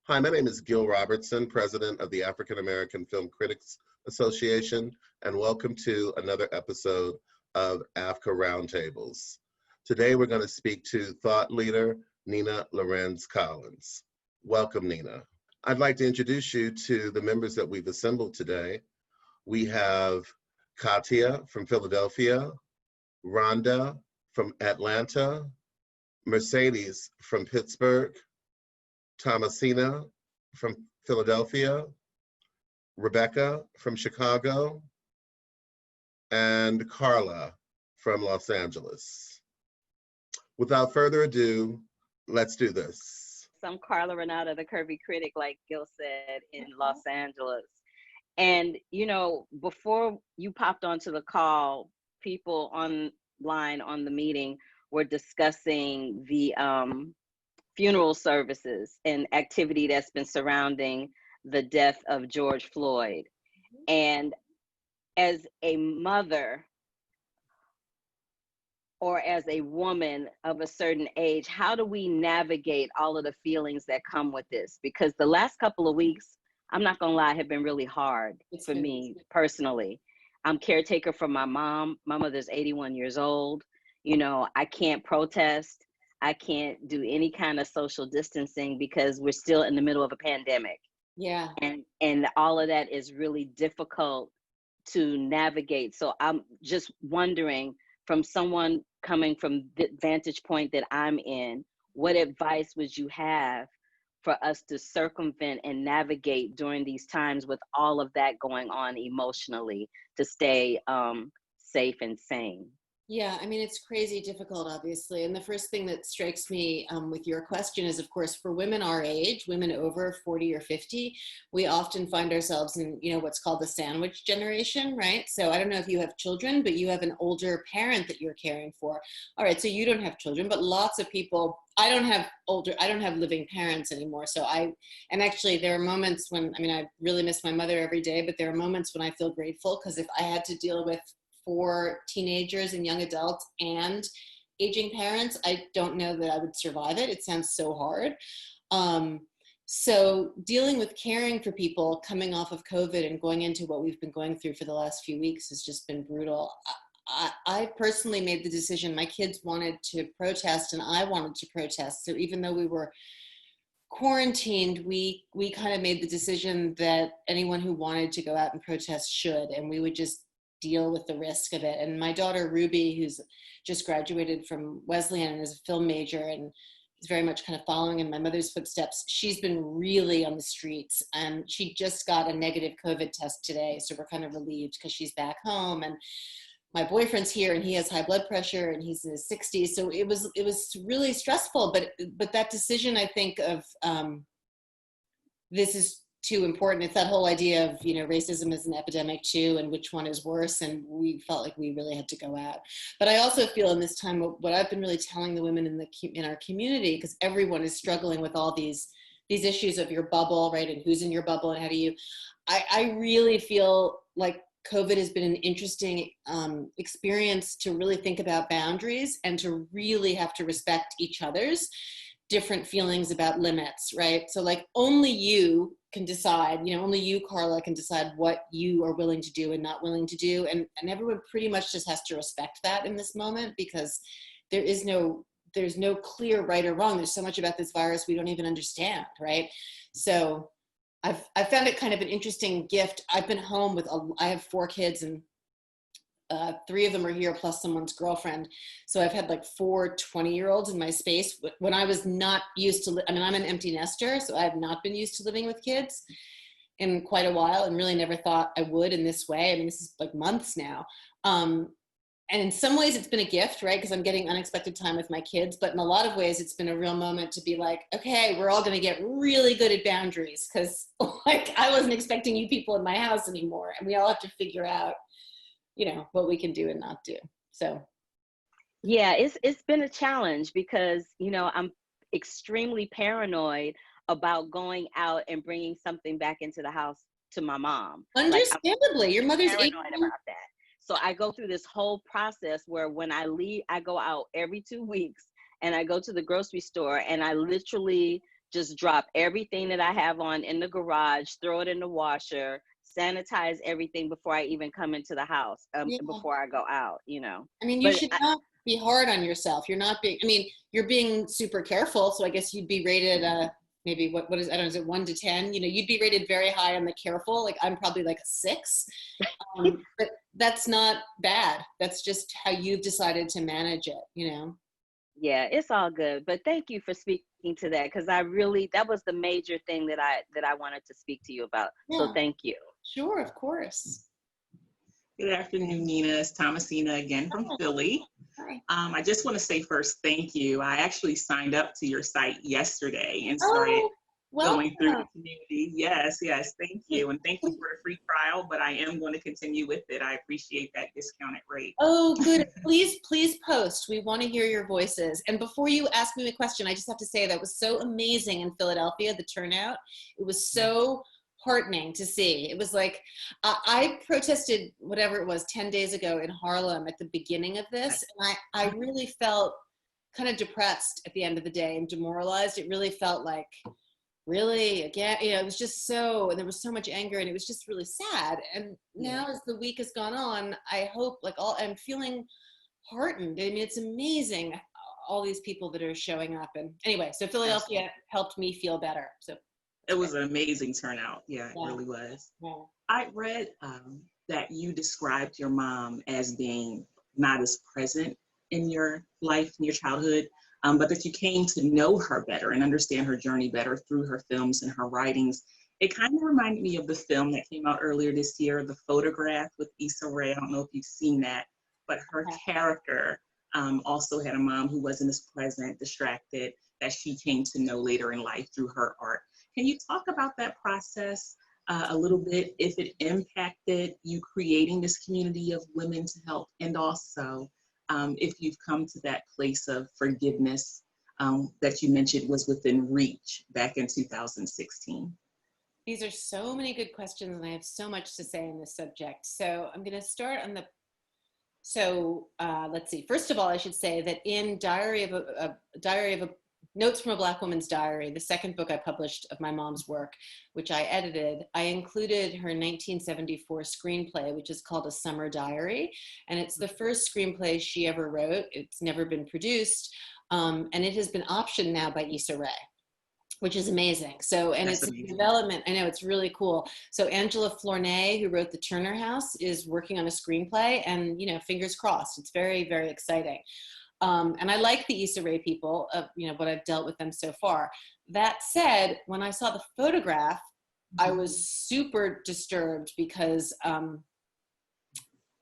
Hi, my name is Gil Robertson, President of the African American Film Critics Association, and welcome to another episode of AAFCA Roundtables. Today we're going to speak to thought leader Nina Lorez Collins. Welcome, Nina. I'd like to introduce you to the members that we've assembled today. We have Kathia from Philadelphia, Ronda from Atlanta, Merecedes from Pittsburgh, Thomasena from Philadelphia, Rebecca from Chicago, and Carla from Los Angeles. Without further ado, let's do this. I'm Carla, Renata, the Curvy Critic, like Gil said, in Los Angeles. And, you know, before you popped onto the call, people online on the meeting were discussing the funeral services and activity that's been surrounding the death of George Floyd. And as a mother or as a woman of a certain age, how do we navigate all of the feelings that come with this? Because the last couple of weeks, I'm not gonna lie, have been really hard for me personally. I'm caretaker for my mom. My mother's 81 years old. You know, I can't protest. I can't do any kind of social distancing because we're still in the middle of a pandemic. Yeah. And all of that is really difficult to navigate. So I'm just wondering, from someone coming from the vantage point that I'm in, what advice would you have for us to circumvent and navigate during these times with all of that going on emotionally to stay safe and sane? Yeah, I mean, it's crazy difficult, obviously. And the first thing that strikes me with your question is, of course, for women our age, women over 40 or 50, we often find ourselves in, you know, what's called the sandwich generation, right? So I don't know if you have children, but you have an older parent that you're caring for. All right, so you don't have children, but lots of people, I don't have living parents anymore. And actually there are moments when, I mean, I really miss my mother every day, but there are moments when I feel grateful, because if I had to deal with 4 teenagers and young adults and aging parents, I don't know that I would survive it. It sounds so hard. So dealing with caring for people coming off of COVID and going into what we've been going through for the last few weeks has just been brutal. I personally made the decision. My kids wanted to protest and I wanted to protest. So even though we were quarantined, we kind of made the decision that anyone who wanted to go out and protest should, and we would just deal with the risk of it. And my daughter Ruby, who's just graduated from Wesleyan and is a film major and is very much kind of following in my mother's footsteps, she's been really on the streets, and she just got a negative COVID test today, so we're kind of relieved because she's back home. And my boyfriend's here and he has high blood pressure and he's in his 60s, so it was really stressful. But that decision, I think, of this is too important. It's that whole idea of, you know, racism is an epidemic too, and which one is worse, and we felt like we really had to go out. But I also feel in this time, what I've been really telling the women in our community, because everyone is struggling with all these issues of your bubble, right, and who's in your bubble and how do you, I really feel like COVID has been an interesting experience to really think about boundaries and to really have to respect each other's different feelings about limits, right? So like only you can decide, you know, only you, Carla, can decide what you are willing to do and not willing to do. And everyone pretty much just has to respect that in this moment, because there's no clear right or wrong. There's so much about this virus we don't even understand, right? So I've found it kind of an interesting gift. I've been home I have 4 kids, and 3 of them are here plus someone's girlfriend. So I've had like 4 20-year-olds in my space when I was not used to, I'm an empty nester, so I have not been used to living with kids in quite a while, and really never thought I would in this way. I mean, this is like months now. And in some ways it's been a gift, right? Because I'm getting unexpected time with my kids, but in a lot of ways it's been a real moment to be like, okay, we're all gonna get really good at boundaries, because like I wasn't expecting you people in my house anymore, and we all have to figure out, you know, what we can do and not do. So yeah, it's been a challenge because, you know, I'm extremely paranoid about going out and bringing something back into the house to my mom. Understandably, your mother's paranoid about that. So I go through this whole process where when I leave, I go out every 2 weeks and I go to the grocery store and I literally just drop everything that I have on in the garage, throw it in the washer, sanitize everything before I even come into the house, before I go out, you know. I mean, you But should not be hard on yourself. You're not being, I mean, you're being super careful. So I guess you'd be rated, maybe what is, I don't know, is it 1 to 10? You know, you'd be rated very high on the careful. Like I'm probably like a 6, but that's not bad. That's just how you've decided to manage it, you know? Yeah, it's all good. But thank you for speaking to that, because that was the major thing that I wanted to speak to you about. Yeah. So thank you. Sure, of course. Good afternoon, Nina. It's Thomasena again from Philly. Hi. I just want to say first, thank you. I actually signed up to your site yesterday and started going through the community. Yes, thank you. And thank you for the free trial, but I am going to continue with it. I appreciate that discounted rate. Oh, good. Please post. We want to hear your voices. And before you ask me a question, I just have to say that was so amazing in Philadelphia, the turnout. It was so heartening to see. It was like, I protested whatever it was 10 days ago in Harlem at the beginning of this. And I really felt kind of depressed at the end of the day and demoralized. It really felt like, really, again, you know, it was just so, and there was so much anger and it was just really sad. And now as the week has gone on, I hope I'm feeling heartened. I mean, it's amazing, all these people that are showing up. And anyway, so Philadelphia helped me feel better. So it was an amazing turnout. Yeah, it really was. Yeah. I read that you described your mom as being not as present in your life, in your childhood, but that you came to know her better and understand her journey better through her films and her writings. It kind of reminded me of the film that came out earlier this year, The Photograph with Issa Rae. I don't know if you've seen that, but her character also had a mom who wasn't as present, distracted, that she came to know later in life through her art. Can you talk about that process a little bit, if it impacted you creating this community of women to help, and also if you've come to that place of forgiveness that you mentioned was within reach back in 2016? These are so many good questions, and I have so much to say on this subject. So I'm going to start on the, let's see. First of all, I should say that in Notes from a Black Woman's Diary, the second book I published of my mom's work, which I edited, I included her 1974 screenplay, which is called A Summer Diary. And it's the first screenplay she ever wrote. It's never been produced. And it has been optioned now by Issa Rae, which is amazing. So, and it's in development. I know, it's really cool. So Angela Flournoy, who wrote The Turner House, is working on a screenplay, and, you know, fingers crossed. It's very, very exciting. And I like the Issa Rae people, you know, what I've dealt with them so far. That said, when I saw the photograph, I was super disturbed because,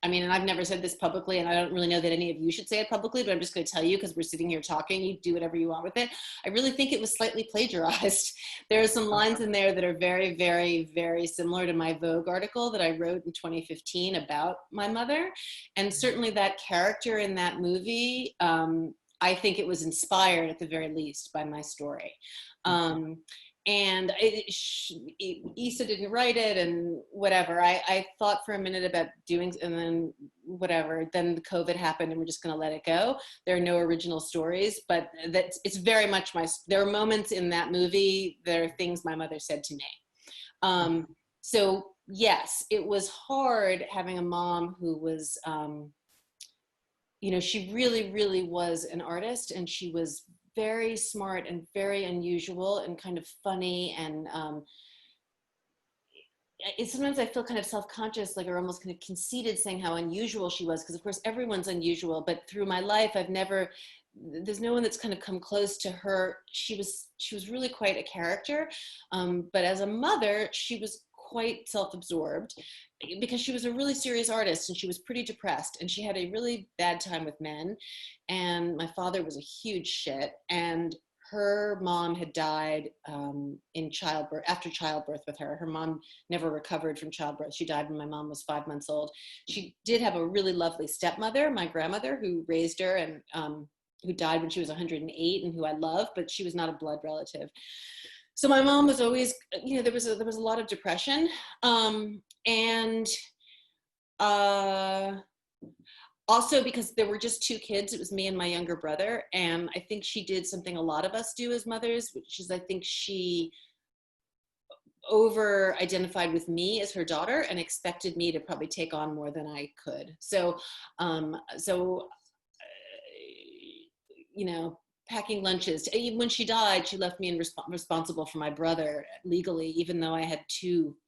I mean, and I've never said this publicly, and I don't really know that any of you should say it publicly, but I'm just going to tell you because we're sitting here talking. You do whatever you want with it. I really think it was slightly plagiarized. There are some lines in there that are very, very, very similar to my Vogue article that I wrote in 2015 about my mother. And certainly that character in that movie, I think it was inspired at the very least by my story. And Issa didn't write it and whatever. I thought for a minute about doing, and then whatever, then the COVID happened and we're just going to let it go. There are no original stories, but it's very much there are moments in that movie, there are things my mother said to me. So yes, it was hard having a mom who was, you know, she really, really was an artist, and she was very smart and very unusual and kind of funny, and sometimes I feel kind of self-conscious, like, or almost kind of conceited, saying how unusual she was, because of course everyone's unusual, but through my life there's no one that's kind of come close to her. She was really quite a character, but as a mother she was quite self-absorbed because she was a really serious artist, and she was pretty depressed, and she had a really bad time with men, and my father was a huge shit, and her mom had died in childbirth, after childbirth with her. Her mom never recovered from childbirth. She died when my mom was 5 months old. She did have a really lovely stepmother, my grandmother, who raised her, and who died when she was 108, and who I love, but she was not a blood relative. So my mom was always, you know, there was a lot of depression, and Also because there were just 2 kids, it was me and my younger brother. And I think she did something a lot of us do as mothers, which is I think she over identified with me as her daughter and expected me to probably take on more than I could. So, you know, packing lunches. When she died, she left me responsible for my brother legally, even though I had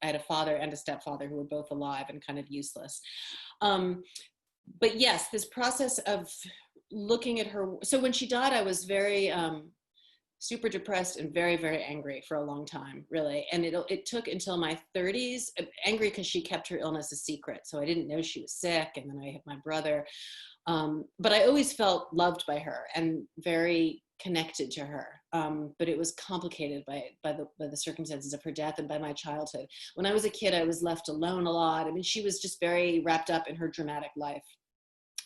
a father and a stepfather who were both alive and kind of useless. But yes, this process of looking at her. So when she died, I was very super depressed and very, very angry for a long time, really. And it took until my 30s, angry because she kept her illness a secret. So I didn't know she was sick. And then I had my brother. But I always felt loved by her and very connected to her. But it was complicated by the circumstances of her death and by my childhood. When I was a kid, I was left alone a lot. I mean, she was just very wrapped up in her dramatic life.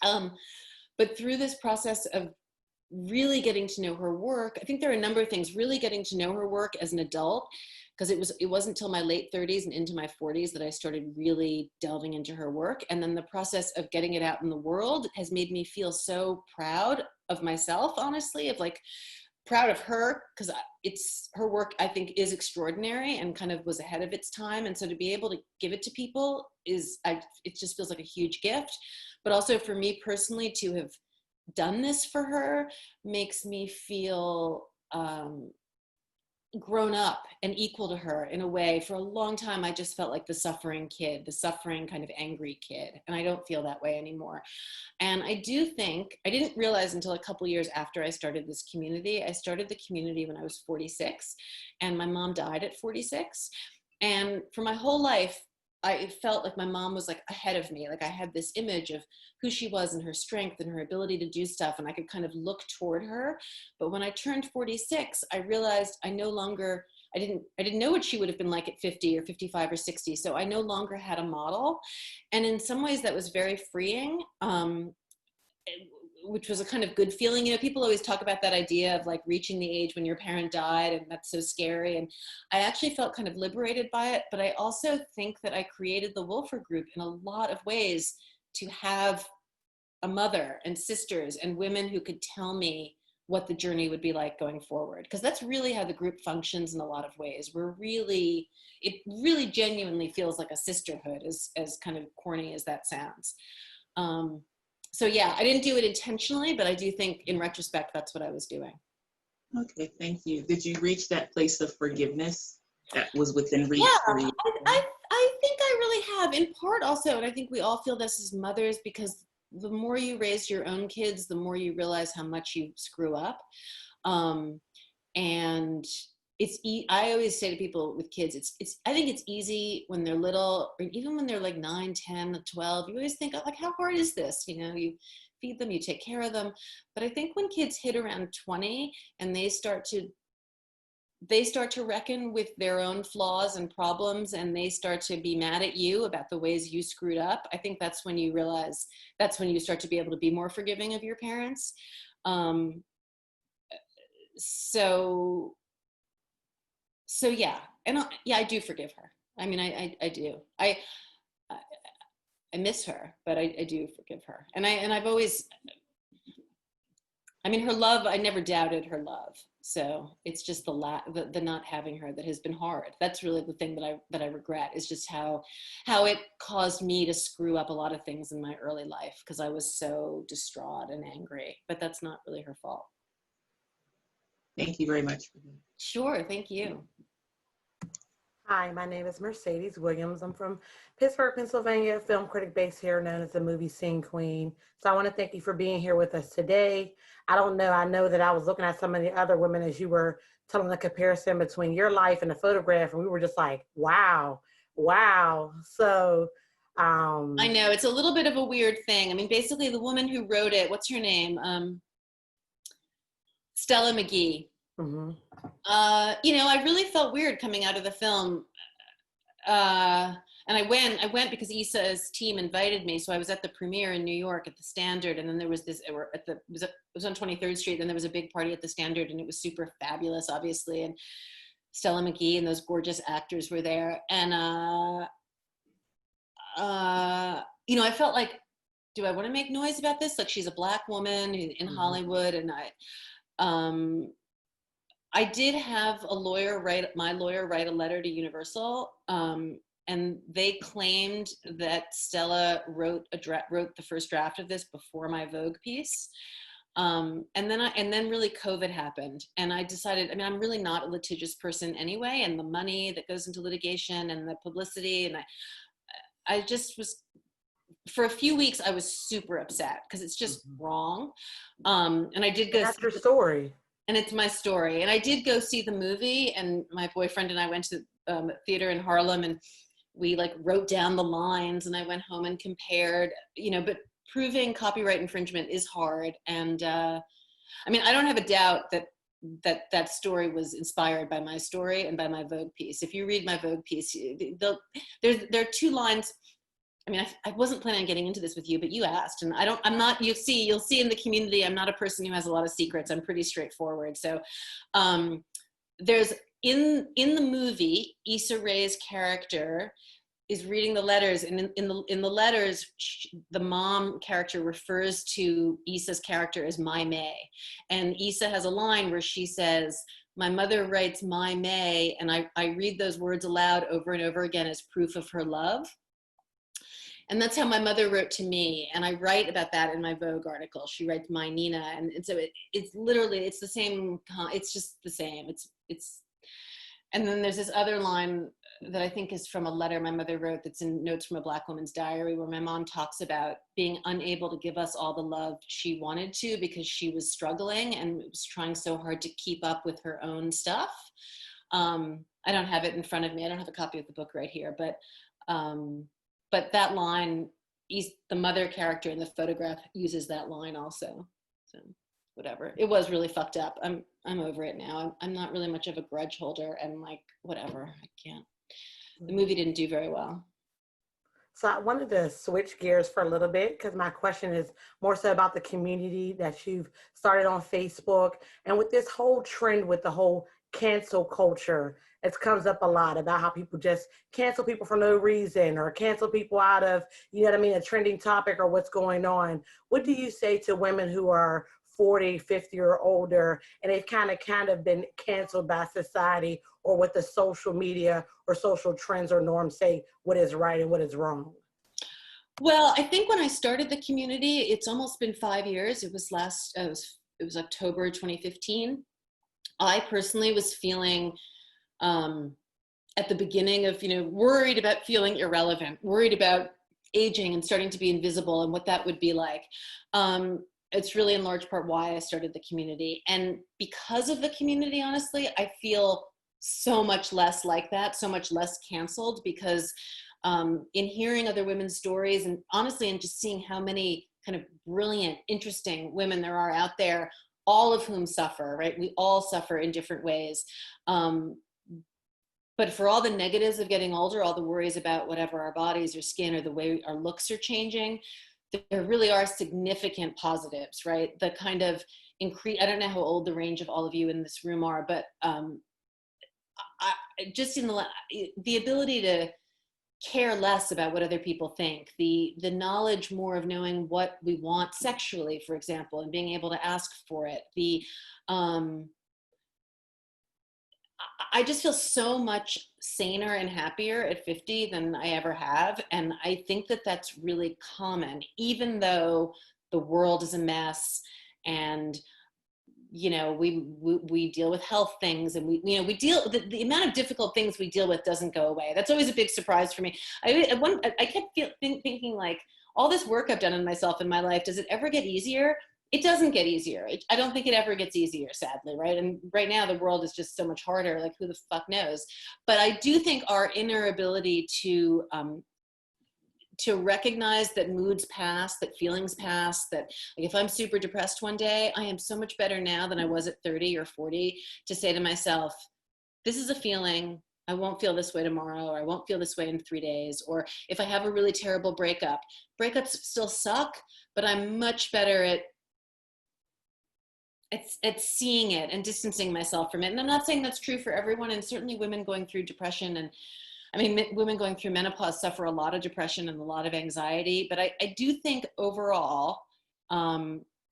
But through this process of really getting to know her work, I think there are a number of things, really getting to know her work as an adult, because it wasn't until my late 30s and into my 40s that I started really delving into her work. And then the process of getting it out in the world has made me feel so proud of myself, honestly, of like proud of her, because it's her work, I think, is extraordinary and kind of was ahead of its time. And so to be able to give it to people it just feels like a huge gift. But also for me personally, to have done this for her makes me feel grown up and equal to her in a way. For a long time, I just felt like the suffering kid, the suffering kind of angry kid. And I don't feel that way anymore. And I do think, I didn't realize until a couple years after I started this community. I started the community when I was 46 and my mom died at 46. And for my whole life, I felt like my mom was like ahead of me. Like I had this image of who she was and her strength and her ability to do stuff. And I could kind of look toward her. But when I turned 46, I realized I didn't know what she would have been like at 50 or 55 or 60. So I no longer had a model. And in some ways that was very freeing. Which was a kind of good feeling. You know, people always talk about that idea of like reaching the age when your parent died, and that's so scary. And I actually felt kind of liberated by it, but I also think that I created the Wolfer Group in a lot of ways to have a mother and sisters and women who could tell me what the journey would be like going forward. Because that's really how the group functions in a lot of ways. It really genuinely feels like a sisterhood, as kind of corny as that sounds. So yeah, I didn't do it intentionally, but I do think in retrospect, that's what I was doing. Okay, thank you. Did you reach that place of forgiveness that was within reach for you? I think I really have, in part also, and I think we all feel this as mothers, because the more you raise your own kids, the more you realize how much you screw up. And I always say to people with kids, I think it's easy when they're little, or even when they're like 9, 10, 12, you always think, oh, like, how hard is this? You know, you feed them, you take care of them. But I think when kids hit around 20 and they start to reckon with their own flaws and problems, and they start to be mad at you about the ways you screwed up, I think that's when you realize, that's when you start to be able to be more forgiving of your parents. So yeah, and I do forgive her. I mean, I do. I miss her, but I do forgive her. And I've always, I mean, her love, I never doubted her love. So it's just the not having her that has been hard. That's really the thing that I regret, is just how it caused me to screw up a lot of things in my early life, because I was so distraught and angry. But that's not really her fault. Thank you very much for that. Sure, thank you. Hi, my name is Merecedes Williams. I'm from Pittsburgh, Pennsylvania, film critic based here, known as the movie scene queen. So I want to thank you for being here with us today. I know that I was looking at some of the other women as you were telling the comparison between your life and the photograph, and we were just like, wow. So I know, it's a little bit of a weird thing. I mean, basically the woman who wrote it, what's her name? Stella McGee. Mm-hmm. You know, I really felt weird coming out of the film. And I went because Issa's team invited me. So I was at the premiere in New York at the Standard. And then there was this, it was on 23rd Street. Then there was a big party at the Standard, and it was super fabulous, obviously. And Stella McGee and those gorgeous actors were there. And, you know, I felt like, do I want to make noise about this? Like, she's a Black woman in Hollywood, and I did have my lawyer write a letter to Universal, and they claimed that Stella wrote the first draft of this before my Vogue piece. And then really COVID happened, and I decided, I mean, I'm really not a litigious person anyway, and the money that goes into litigation and the publicity, and I just was, for a few weeks, I was super upset because it's just wrong. And I did go. That's your story. And it's my story. And I did go see the movie, and my boyfriend and I went to theater in Harlem, and we like wrote down the lines, and I went home and compared, you know, but proving copyright infringement is hard. And I mean, I don't have a doubt that story was inspired by my story and by my Vogue piece. If you read my Vogue piece, there are two lines. I mean, I wasn't planning on getting into this with you, but you asked, and you'll see in the community, I'm not a person who has a lot of secrets. I'm pretty straightforward. So there's, in the movie, Issa Rae's character is reading the letters, and in the letters, the mom character refers to Issa's character as My May. And Issa has a line where she says, "My mother writes My May," and I read those words aloud over and over again as proof of her love. And that's how my mother wrote to me. And I write about that in my Vogue article. She writes My Nina. And so it's literally, it's the same, it's just the same. And then there's this other line that I think is from a letter my mother wrote that's in Notes from a Black Woman's Diary, where my mom talks about being unable to give us all the love she wanted to because she was struggling and was trying so hard to keep up with her own stuff. I don't have it in front of me. I don't have a copy of the book right here, but that line, the mother character in the photograph uses that line also. So whatever. It was really fucked up. I'm over it now. I'm not really much of a grudge holder, and like, whatever, I can't. The movie didn't do very well. So I wanted to switch gears for a little bit, because my question is more so about the community that you've started on Facebook. And with this whole trend with the whole cancel culture, it comes up a lot about how people just cancel people for no reason, or cancel people out of, you know what I mean, a trending topic or what's going on. What do you say to women who are 40, 50 or older, and they've kind of been canceled by society or what the social media or social trends or norms say what is right and what is wrong? Well, I think when I started the community, it's almost been 5 years. It was October 2015. I personally was feeling at the beginning of, worried about feeling irrelevant, worried about aging and starting to be invisible and what that would be like. It's really in large part why I started the community. And because of the community, honestly, I feel so much less like that, so much less canceled, because in hearing other women's stories, and honestly, and just seeing how many kind of brilliant, interesting women there are out there, all of whom suffer, right? We all suffer in different ways. But for all the negatives of getting older, all the worries about whatever our bodies or skin or the way our looks are changing, there really are significant positives, right? The kind of I don't know how old the range of all of you in this room are, but just in the ability to care less about what other people think, the knowledge more of knowing what we want sexually, for example, and being able to ask for it. I just feel so much saner and happier at 50 than I ever have. And I think that that's really common, even though the world is a mess, and we deal with health things, and we deal the amount of difficult things we deal with doesn't go away. That's always a big surprise for me. I kept thinking, like, all this work I've done on myself in my life, does it ever get easier? It doesn't get easier. I don't think it ever gets easier, sadly, right? And right now the world is just so much harder, like, who the fuck knows? But I do think our inner ability to recognize that moods pass, that feelings pass, that, like, if I'm super depressed one day, I am so much better now than I was at 30 or 40 to say to myself, this is a feeling, I won't feel this way tomorrow, or I won't feel this way in 3 days. Or if I have a really terrible breakups still suck, but I'm much better at seeing it and distancing myself from it. And I'm not saying that's true for everyone, and certainly women going through depression and I mean, women going through menopause suffer a lot of depression and a lot of anxiety, but I do think overall,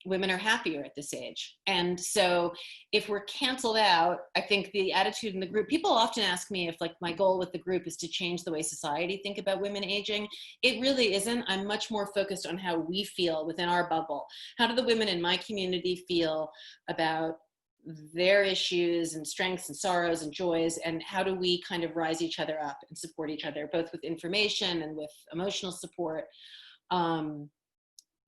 women are happier at this age. And so if we're canceled out, I think the attitude in the group, people often ask me if like my goal with the group is to change the way society think about women aging. It really isn't. I'm much more focused on how we feel within our bubble. How do the women in my community feel about their issues and strengths and sorrows and joys, and how do we kind of rise each other up and support each other, both with information and with emotional support.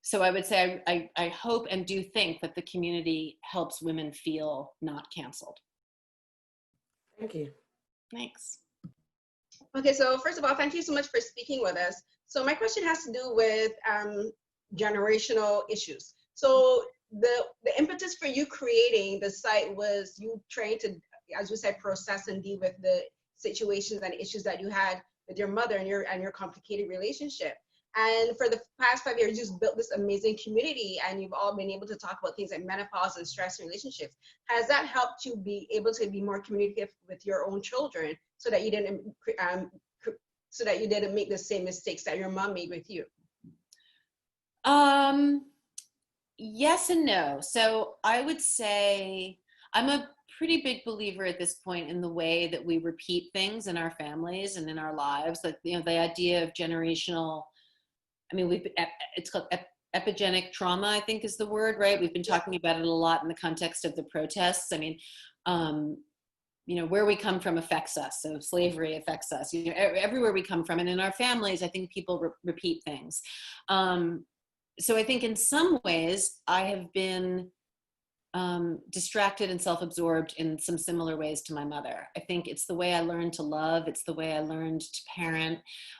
So I would say I hope and do think that the community helps women feel not canceled. Thank you. Thanks. Okay, so first of all, thank you so much for speaking with us. So my question has to do with generational issues. So the impetus for you creating the site was you trying to, as you said, process and deal with the situations and issues that you had with your mother and your complicated relationship. And for the past 5 years, you've built this amazing community, and you've all been able to talk about things like menopause and stress in relationships. Has that helped you be able to be more communicative with your own children, so that you didn't make the same mistakes that your mom made with you? Yes and no. So I would say I'm a pretty big believer at this point in the way that we repeat things in our families and in our lives. Like, you know, the idea of generational, I mean, it's called epigenic trauma, I think is the word, right? We've been talking about it a lot in the context of the protests. I mean, you know, where we come from affects us. So slavery affects us, you know, everywhere we come from. And in our families, I think people repeat things. So I think in some ways I have been distracted and self-absorbed in some similar ways to my mother. I think it's the way I learned to love. It's the way I learned to parent.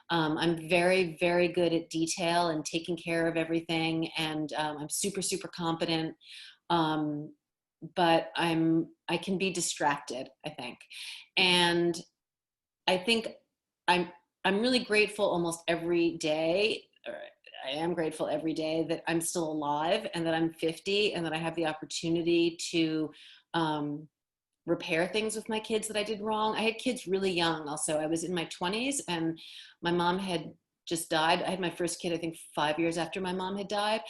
I'm very, very good at detail and taking care of everything. And I'm super, super competent. But I can be distracted, I think. And I think I'm really grateful almost every day, or I am grateful every day that I'm still alive and that I'm 50 and that I have the opportunity to repair things with my kids that I did wrong. I had kids really young also. I was in my 20s and my mom had just died. I had my first kid, I think 5 years after my mom had died.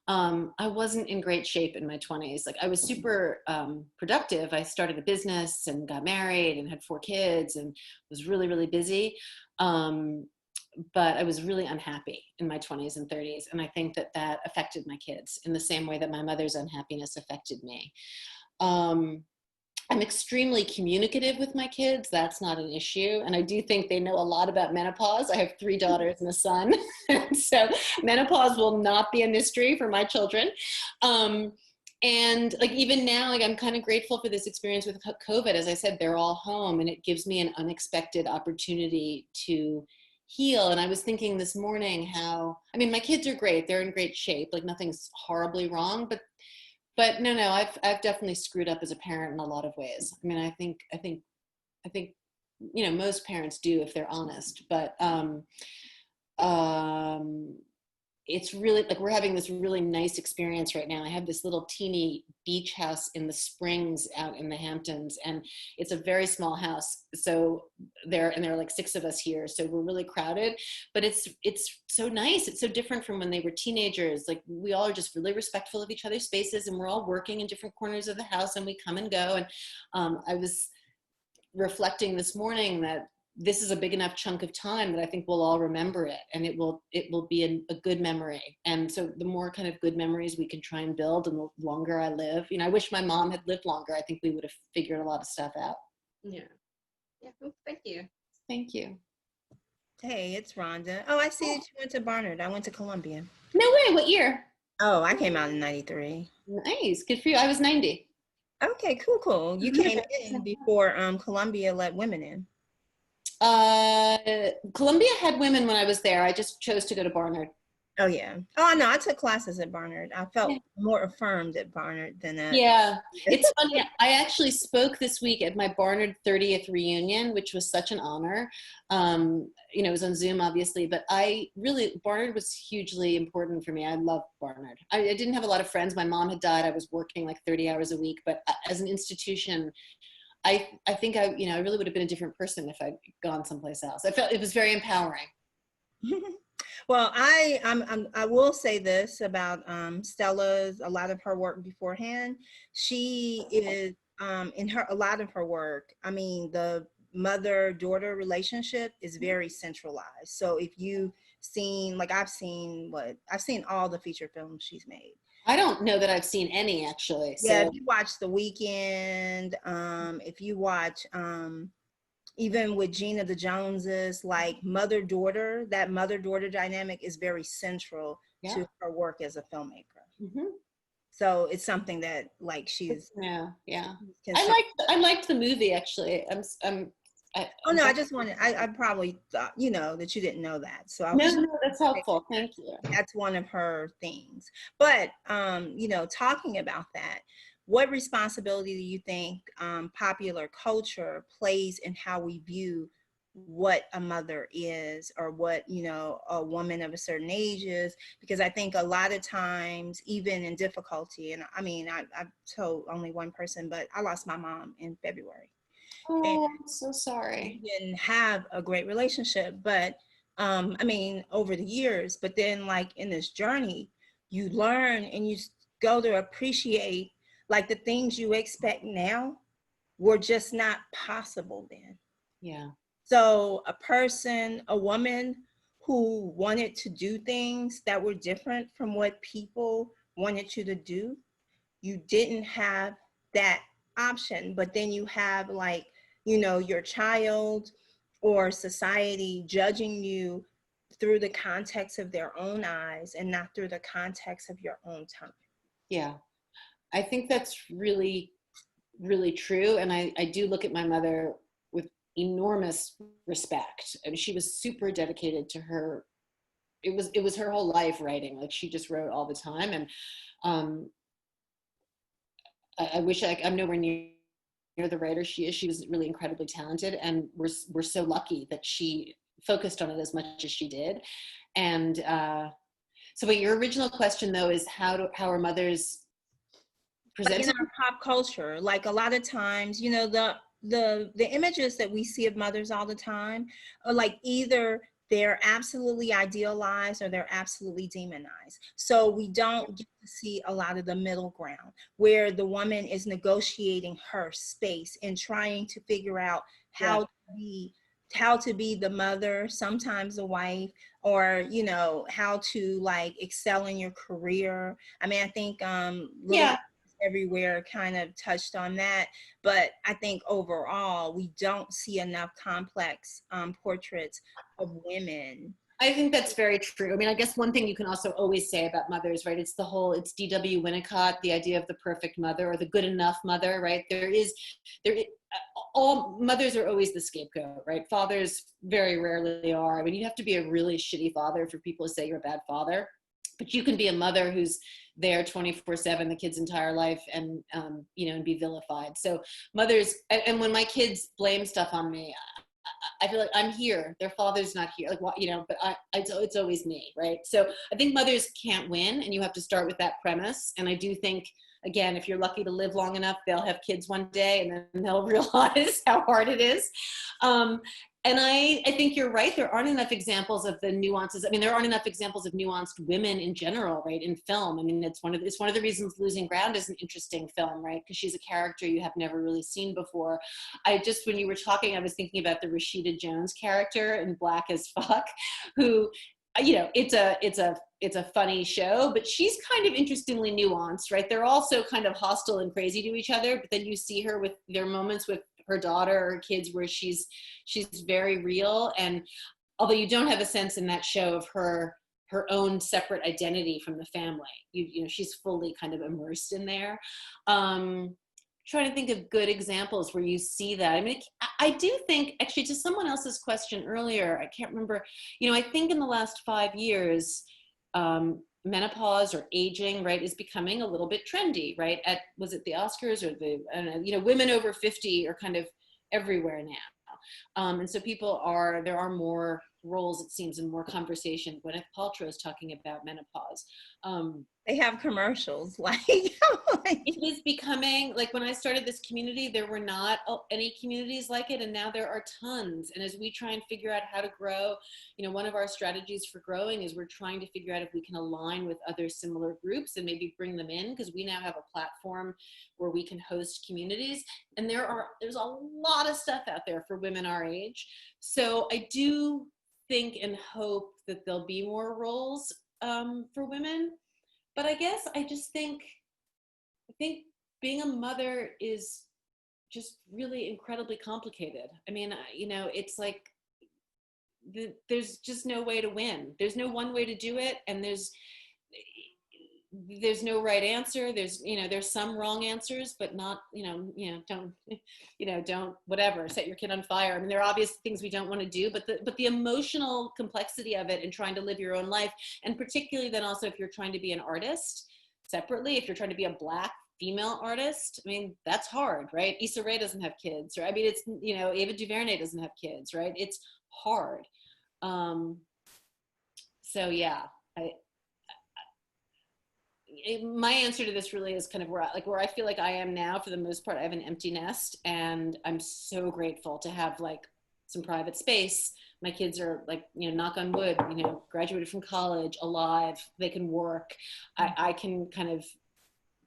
I wasn't in great shape in my 20s. Like, I was super productive. I started a business and got married and had 4 kids and was really, really busy. But I was really unhappy in my 20s and 30s. And I think that that affected my kids in the same way that my mother's unhappiness affected me. I'm extremely communicative with my kids. That's not an issue. And I do think they know a lot about menopause. I have 3 daughters and a son. So menopause will not be a mystery for my children. And like, even now, like, I'm kind of grateful for this experience with COVID. As I said, they're all home and it gives me an unexpected opportunity to heal. And I was thinking this morning how, I mean, my kids are great. They're in great shape. Like, nothing's horribly wrong, but no, I've definitely screwed up as a parent in a lot of ways. I mean, I think, you know, most parents do if they're honest, but it's really like, we're having this really nice experience right now. I have this little teeny beach house in the Springs out in the Hamptons, and it's a very small house. So there are like 6 of us here. So we're really crowded, but it's so nice. It's so different from when they were teenagers. Like, we all are just really respectful of each other's spaces, and we're all working in different corners of the house, and we come and go. And I was reflecting this morning that this is a big enough chunk of time that I think we'll all remember it, and it will be a good memory. And so the more kind of good memories we can try and build, and the longer I live, you know, I wish my mom had lived longer. I think we would have figured a lot of stuff out. Yeah. Thank you. Thank you. Hey, it's Ronda. Oh, I see that you went to Barnard. I went to Columbia. No way. What year? Oh, I came out in 93. Nice. Good for you. I was 90. Okay, cool. You came in before Columbia let women in. Columbia had women when I was there. I just chose to go to Barnard. Oh, yeah. Oh, no, I took classes at Barnard. I felt more affirmed at Barnard than at... Yeah. It's funny. I actually spoke this week at my Barnard 30th reunion, which was such an honor. You know, it was on Zoom, obviously, but Barnard was hugely important for me. I love Barnard. I didn't have a lot of friends. My mom had died. I was working like 30 hours a week, but as an institution, I think I really would have been a different person if I'd gone someplace else. I felt it was very empowering. Well, I will say this about Stella's, a lot of her work beforehand. She is in a lot of her work. I mean, the mother-daughter relationship is very centralized. So if you've seen, like I've seen all the feature films she's made. I don't know that I've seen any, actually. Yeah, So. if you watch The Weeknd, if you watch even with Gina the Joneses, like mother-daughter, that mother-daughter dynamic is very central to her work as a filmmaker. Mm-hmm. So it's something that like she's I liked the movie, actually. I probably thought, that you didn't know that. So no, that's helpful. Thank you. That's one of her things. But talking about that, what responsibility do you think popular culture plays in how we view what a mother is, or what, a woman of a certain age is? Because I think a lot of times, even in difficulty, and I mean, I've told only one person, but I lost my mom in February. Oh, I'm so sorry. We didn't have a great relationship, but over the years, but then like in this journey, you learn and you go to appreciate like the things you expect now were just not possible then. Yeah. So a woman who wanted to do things that were different from what people wanted you to do, you didn't have that option. But then you have like, your child or society judging you through the context of their own eyes and not through the context of your own time. Yeah. I think that's really, really true. And I do look at my mother with enormous respect. I mean, she was super dedicated to her. It was her whole life writing. Like, she just wrote all the time. And I wish I'm nowhere near the writer she is. She was really incredibly talented, and we're so lucky that she focused on it as much as she did. And so, but your original question though is how are mothers presented in our pop culture? Like a lot of times, the images that we see of mothers all the time are like either they're absolutely idealized or they're absolutely demonized. So we don't get to see a lot of the middle ground where the woman is negotiating her space and trying to figure out how to be the mother, sometimes the wife, or how to like excel in your career. I mean, I think Everywhere kind of touched on that, but I think overall we don't see enough complex portraits of women. I think that's very true. I mean, I guess one thing you can also always say about mothers, right? It's D.W. Winnicott, the idea of the perfect mother or the good enough mother, right? All mothers are always the scapegoat, right? Fathers very rarely are. I mean, you have to be a really shitty father for people to say you're a bad father, but you can be a mother who's there 24/7 the kid's entire life and and be vilified. So mothers, and when my kids blame stuff on me, I feel like I'm here, their father's not here, like what, but it's always me, right? So I think mothers can't win, and you have to start with that premise. And I do think, again, if you're lucky to live long enough, they'll have kids one day and then they'll realize how hard it is. And I think you're right. There aren't enough examples of the nuances. I mean, there aren't enough examples of nuanced women in general, right, in film. I mean, it's one of the reasons Losing Ground is an interesting film, right? Because she's a character you have never really seen before. When you were talking, I was thinking about the Rashida Jones character in Black as Fuck, who, it's a funny show, but she's kind of interestingly nuanced, right? They're also kind of hostile and crazy to each other, but then you see her with their moments with her daughter or her kids where she's very real. And although you don't have a sense in that show of her own separate identity from the family, she's fully kind of immersed in there. Trying to think of good examples where you see that. I mean, I do think, actually, to someone else's question earlier, I can't remember, I think in the last 5 years, menopause or aging, right, is becoming a little bit trendy, right? Was it the Oscars or women over 50 are kind of everywhere now. And so there are more roles, it seems, and more conversation. Gwyneth Paltrow is talking about menopause. They have commercials like It is becoming, like when I started this community, there were not any communities like it, and now there are tons. And as we try and figure out how to grow, you know, one of our strategies for growing is we're trying to figure out if we can align with other similar groups and maybe bring them in, because we now have a platform where we can host communities. And there's a lot of stuff out there for women our age. So I do think and hope that there'll be more roles for women. But I guess I think being a mother is just really incredibly complicated. I mean, you know, it's like there's just no way to win. There's no one way to do it, and there's no right answer. There's some wrong answers, but not, don't whatever, set your kid on fire. I mean, there are obvious things we don't want to do, but the emotional complexity of it and trying to live your own life, and particularly then also if you're trying to be an artist separately, if you're trying to be a Black female artist, I mean, that's hard, right? Issa Rae doesn't have kids, right? I mean, it's, Ava DuVernay doesn't have kids, right? It's hard. So yeah, my answer to this really is kind of where I feel like I am now. For the most part, I have an empty nest, and I'm so grateful to have like some private space. My kids are like, knock on wood, graduated from college, alive, they can work. I can kind of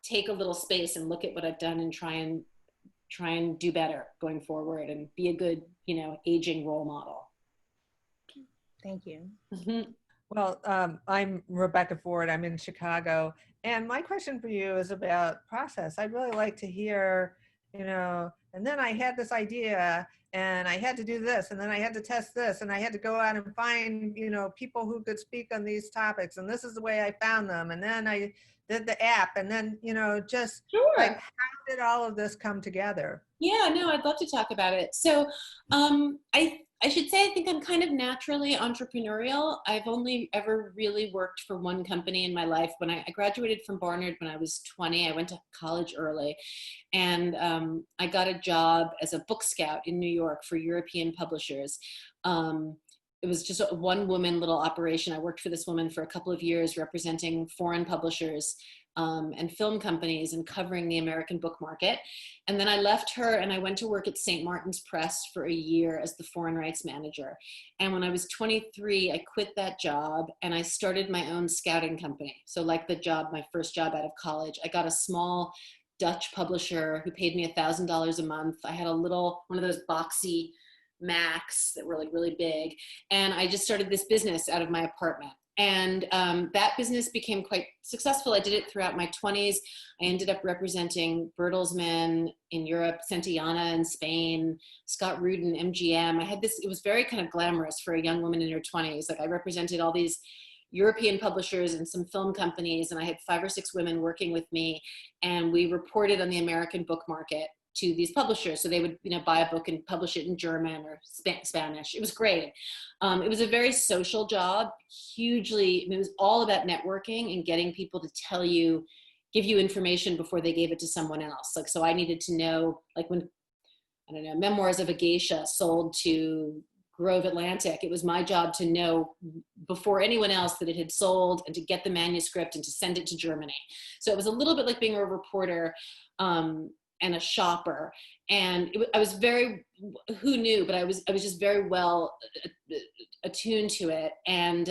take a little space and look at what I've done and try and do better going forward and be a good, aging role model. Thank you. Mm-hmm. Well, I'm Rebecca Ford. I'm in Chicago. And my question for you is about process. I'd really like to hear, and then I had this idea and I had to do this, and then I had to test this, and I had to go out and find, people who could speak on these topics. And this is the way I found them. And then I did the app, and then, just sure. Like, how did all of this come together? Yeah, no, I'd love to talk about it. So I should say, I think I'm kind of naturally entrepreneurial. I've only ever really worked for one company in my life. When I graduated from Barnard when I was 20, I went to college early, and I got a job as a book scout in New York for European publishers. It was just a one-woman little operation. I worked for this woman for a couple of years representing foreign publishers and film companies and covering the American book market. And then I left her and I went to work at St. Martin's Press for a year as the foreign rights manager. And when I was 23, I quit that job and I started my own scouting company. So like my first job out of college, I got a small Dutch publisher who paid me $1,000 a month. I had one of those boxy Macs that were like really big. And I just started this business out of my apartment. And that business became quite successful. I did it throughout my 20s. I ended up representing Bertelsmann in Europe, Santillana in Spain, Scott Rudin, MGM. It was very kind of glamorous for a young woman in her 20s. Like I represented all these European publishers and some film companies, and I had 5 or 6 women working with me, and we reported on the American book market to these publishers. So they would, buy a book and publish it in German or Spanish. It was great. It was a very social job, it was all about networking and getting people to give you information before they gave it to someone else. Like, so I needed to know, like when, Memoirs of a Geisha sold to Grove Atlantic, it was my job to know before anyone else that it had sold and to get the manuscript and to send it to Germany. So it was a little bit like being a reporter, and a shopper. And I was who knew, but I was just very well attuned to it. And,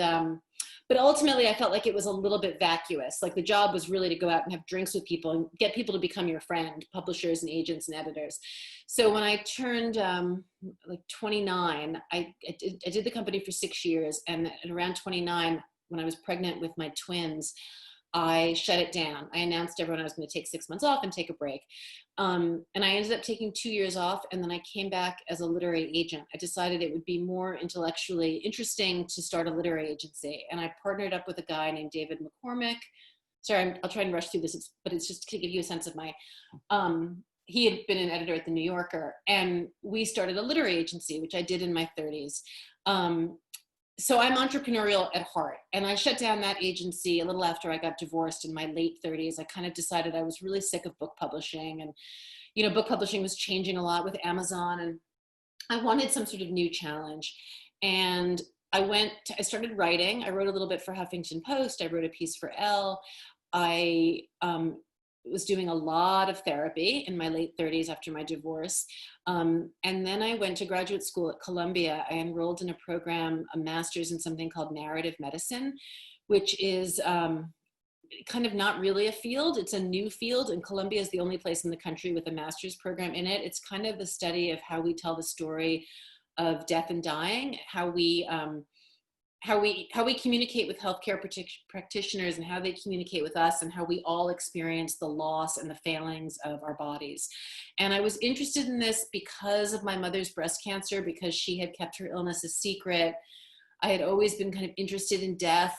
but ultimately I felt like it was a little bit vacuous. Like the job was really to go out and have drinks with people and get people to become your friend, publishers and agents and editors. So when I turned 29, I did the company for 6 years. And at around 29, when I was pregnant with my twins, I shut it down. I announced to everyone I was going to take 6 months off and take a break. And I ended up taking 2 years off, and then I came back as a literary agent. I decided it would be more intellectually interesting to start a literary agency. And I partnered up with a guy named David McCormick. Sorry, I'll try and rush through this, but it's just to give you a sense of he had been an editor at the New Yorker, and we started a literary agency, which I did in my 30s. So I'm entrepreneurial at heart, and I shut down that agency a little after I got divorced in my late 30s. I kind of decided I was really sick of book publishing, and book publishing was changing a lot with Amazon, and I wanted some sort of new challenge. And I started writing. I wrote a little bit for Huffington Post. I wrote a piece for Elle. I was doing a lot of therapy in my late 30s after my divorce. And then I went to graduate school at Columbia. I enrolled in a program, a master's in something called narrative medicine, which is kind of not really a field. It's a new field, and Columbia is the only place in the country with a master's program in it. It's kind of the study of how we tell the story of death and dying, how we communicate with healthcare practitioners and how they communicate with us, and how we all experience the loss and the failings of our bodies. And I was interested in this because of my mother's breast cancer, because she had kept her illness a secret. I had always been kind of interested in death,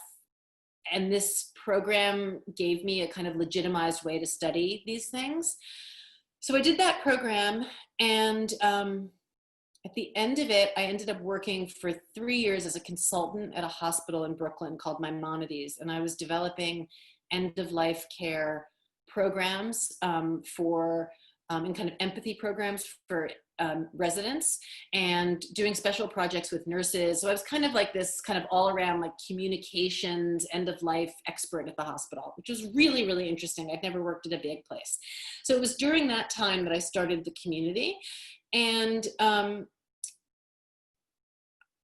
and this program gave me a kind of legitimized way to study these things. So I did that program, and at the end of it, I ended up working for 3 years as a consultant at a hospital in Brooklyn called Maimonides, and I was developing end-of-life care programs and kind of empathy programs for residents, and doing special projects with nurses. So I was kind of like this kind of all-around like communications end-of-life expert at the hospital, which was really, really interesting. I'd never worked at a big place. So it was during that time that I started the community. And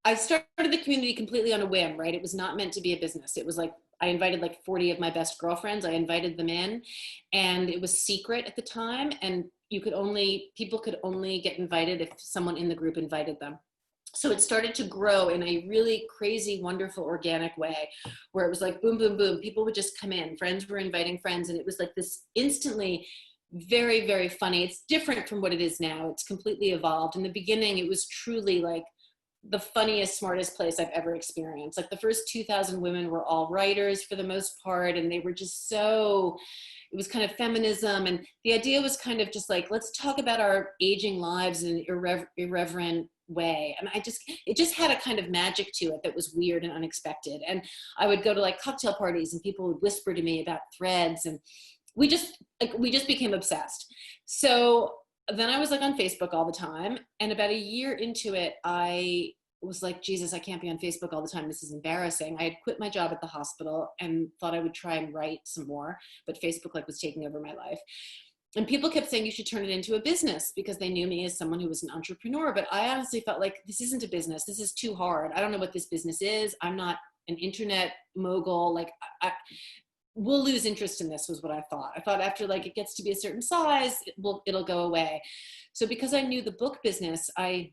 I started the community completely on a whim, right? It was not meant to be a business. It was like, I invited like 40 of my best girlfriends. I invited them in, and it was secret at the time. And people could only get invited if someone in the group invited them. So it started to grow in a really crazy, wonderful, organic way, where it was like, boom, boom, boom. People would just come in. Friends were inviting friends. And it was like this instantly very, very funny. It's different from what it is now. It's completely evolved. In the beginning, it was truly like the funniest, smartest place I've ever experienced. Like the first 2,000 women were all writers for the most part, and they were just it was kind of feminism. And the idea was kind of just like, let's talk about our aging lives in an irreverent way. And it just had a kind of magic to it that was weird and unexpected. And I would go to like cocktail parties, and people would whisper to me about threads, and we just became obsessed. So then I was like on Facebook all the time. And about a year into it, I was like, Jesus, I can't be on Facebook all the time. This is embarrassing. I had quit my job at the hospital and thought I would try and write some more, but Facebook like was taking over my life. And people kept saying you should turn it into a business, because they knew me as someone who was an entrepreneur. But I honestly felt like this isn't a business. This is too hard. I don't know what this business is. I'm not an internet mogul. Like we'll lose interest in this, was what I thought. I thought after like it gets to be a certain size, it'll go away. So because I knew the book business, I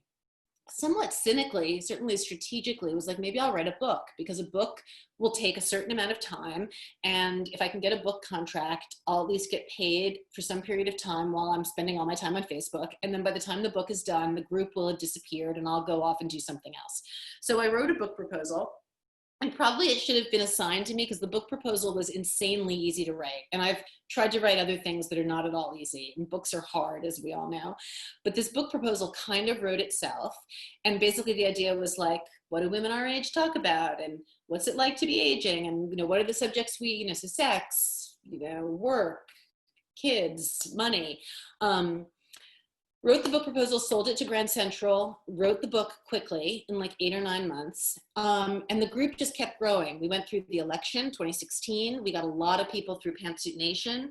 somewhat cynically, certainly strategically, was like, maybe I'll write a book, because a book will take a certain amount of time. And if I can get a book contract, I'll at least get paid for some period of time while I'm spending all my time on Facebook. And then by the time the book is done, the group will have disappeared and I'll go off and do something else. So I wrote a book proposal. And probably it should have been assigned to me, because the book proposal was insanely easy to write. And I've tried to write other things that are not at all easy. And books are hard, as we all know. But this book proposal kind of wrote itself. And basically the idea was like, what do women our age talk about? And what's it like to be aging? And, what are the subjects so sex, work, kids, money. Wrote the book proposal, sold it to Grand Central, wrote the book quickly in like 8 or 9 months. And the group just kept growing. We went through the election, 2016. We got a lot of people through Pantsuit Nation.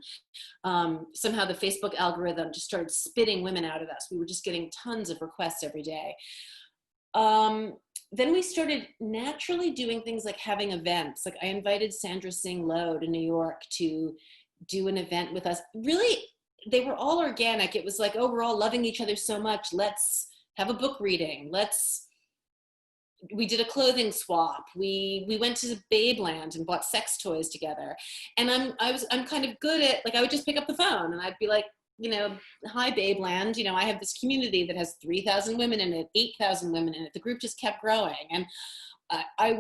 Somehow the Facebook algorithm just started spitting women out at us. We were just getting tons of requests every day. Then we started naturally doing things like having events. Like I invited Sandra Singh Lowe to New York to do an event with us. Really, they were all organic. It was like, oh, we're all loving each other so much. Let's have a book reading. We did a clothing swap. We went to Babeland and bought sex toys together. And I'm kind of good at, like, I would just pick up the phone and I'd be like, hi Babeland, I have this community that has 3,000 women in it, 8,000 women in it. The group just kept growing. And I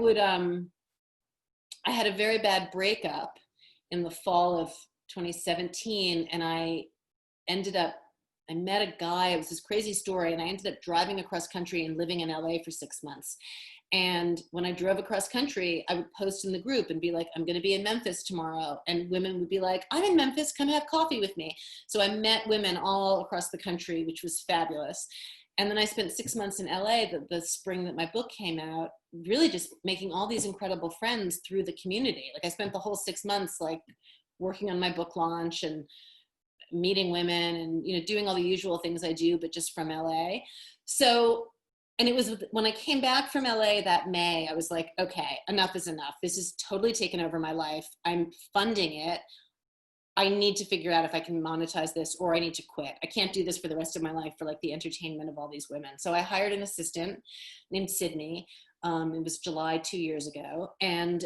had a very bad breakup in the fall of 2017, and I met a guy. It was this crazy story, and I ended up driving across country and living in LA for 6 months. And when I drove across country, I would post in the group and be like, I'm going to be in Memphis tomorrow. And women would be like, I'm in Memphis, come have coffee with me. So I met women all across the country, which was fabulous. And then I spent 6 months in LA, the spring that my book came out, really just making all these incredible friends through the community. Like I spent the whole 6 months like working on my book launch and meeting women and, you know, doing all the usual things I do, but just from LA. So, and it was when I came back from LA that May, I was like, okay, enough is enough. This has totally taken over my life. I'm funding it. I need to figure out if I can monetize this or I need to quit. I can't do this for the rest of my life for like the entertainment of all these women. So I hired an assistant named Sydney. It was July 2 years ago. And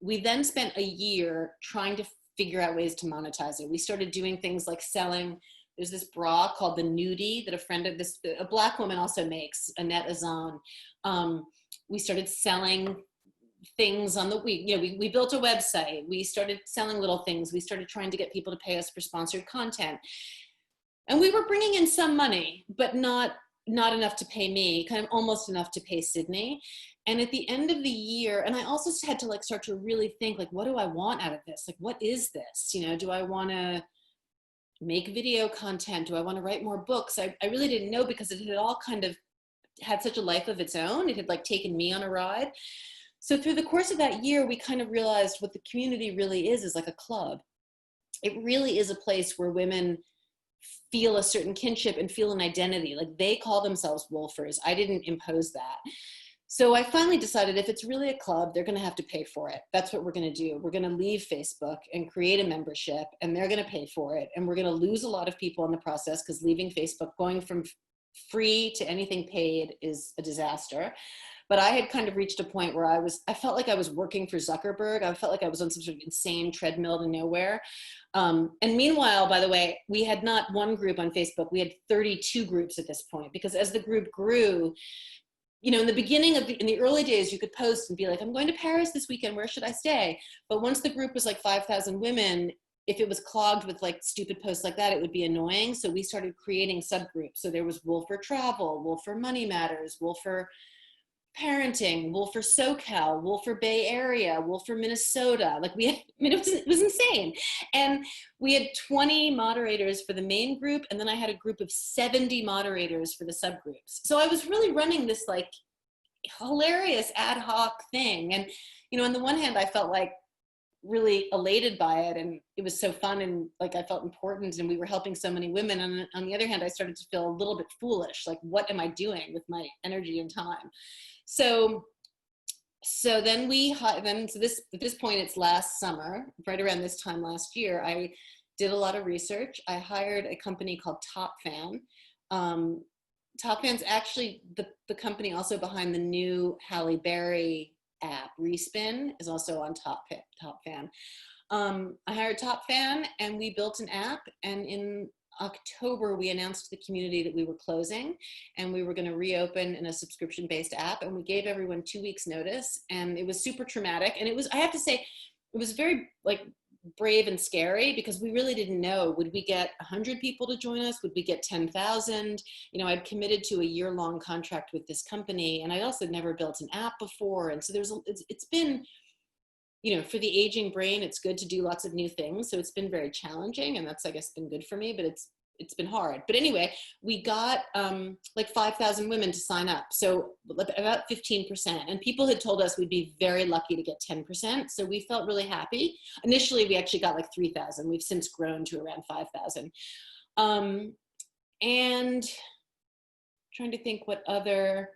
we then spent a year trying to figure out ways to monetize it. We started doing things like selling. There's this bra called the Nudie that a Black woman also makes, Annette Azan. We started selling things on we built a website. We started selling little things. We started trying to get people to pay us for sponsored content. And we were bringing in some money, but not enough to pay me, kind of almost enough to pay Sydney. And at the end of the year, and I also had to like start to really think like, what do I want out of this? Like, what is this? You know, do I want to make video content? Do I want to write more books? I really didn't know because it had all kind of had such a life of its own. It had like taken me on a ride. So through the course of that year, we kind of realized what the community really is like a club. It really is a place where women feel a certain kinship and feel an identity. Like they call themselves wolfers. I didn't impose that. So I finally decided if it's really a club, they're going to have to pay for it. That's what we're going to do. We're going to leave Facebook and create a membership, and they're going to pay for it. And we're going to lose a lot of people in the process because leaving Facebook, going from free to anything paid is a disaster. But I had kind of reached a point where I felt like I was working for Zuckerberg. I felt like I was on some sort of insane treadmill to nowhere. And meanwhile, by the way, we had not one group on Facebook. We had 32 groups at this point, because as the group grew, you know, in the beginning in the early days, you could post and be like, I'm going to Paris this weekend, where should I stay? But once the group was like 5,000 women, if it was clogged with like stupid posts like that, it would be annoying. So we started creating subgroups. So there was Wolf for Travel, Wolf for Money Matters, Wolf for Parenting, Wolf for SoCal, Wolf for Bay Area, Wolf for Minnesota. Like it was insane. And we had 20 moderators for the main group. And then I had a group of 70 moderators for the subgroups. So I was really running this like hilarious ad hoc thing. And, you know, on the one hand, I felt like really elated by it. And it was so fun. And like, I felt important and we were helping so many women. And on the other hand, I started to feel a little bit foolish. Like, what am I doing with my energy and time? So then at this point, it's last summer, right around this time last year, I did a lot of research. I hired a company called Top Fan. Top Fan's actually the company also behind the new Halle Berry app. Respin is also on Top Fan. I hired Top Fan and we built an app, and in October, we announced to the community that we were closing and we were going to reopen in a subscription-based app, and we gave everyone 2 weeks notice, and it was super traumatic. And I have to say, it was very like brave and scary, because we really didn't know, would we get 100 people to join us? Would we get 10,000? You know, I'd committed to a year-long contract with this company, and I also never built an app before. And so it's been, you know, for the aging brain, it's good to do lots of new things. So it's been very challenging, and that's, I guess, been good for me, but it's been hard. But anyway, we got like 5,000 women to sign up. So about 15%. And people had told us we'd be very lucky to get 10%. So we felt really happy. Initially, we actually got like 3,000. We've since grown to around 5,000. And trying to think what other,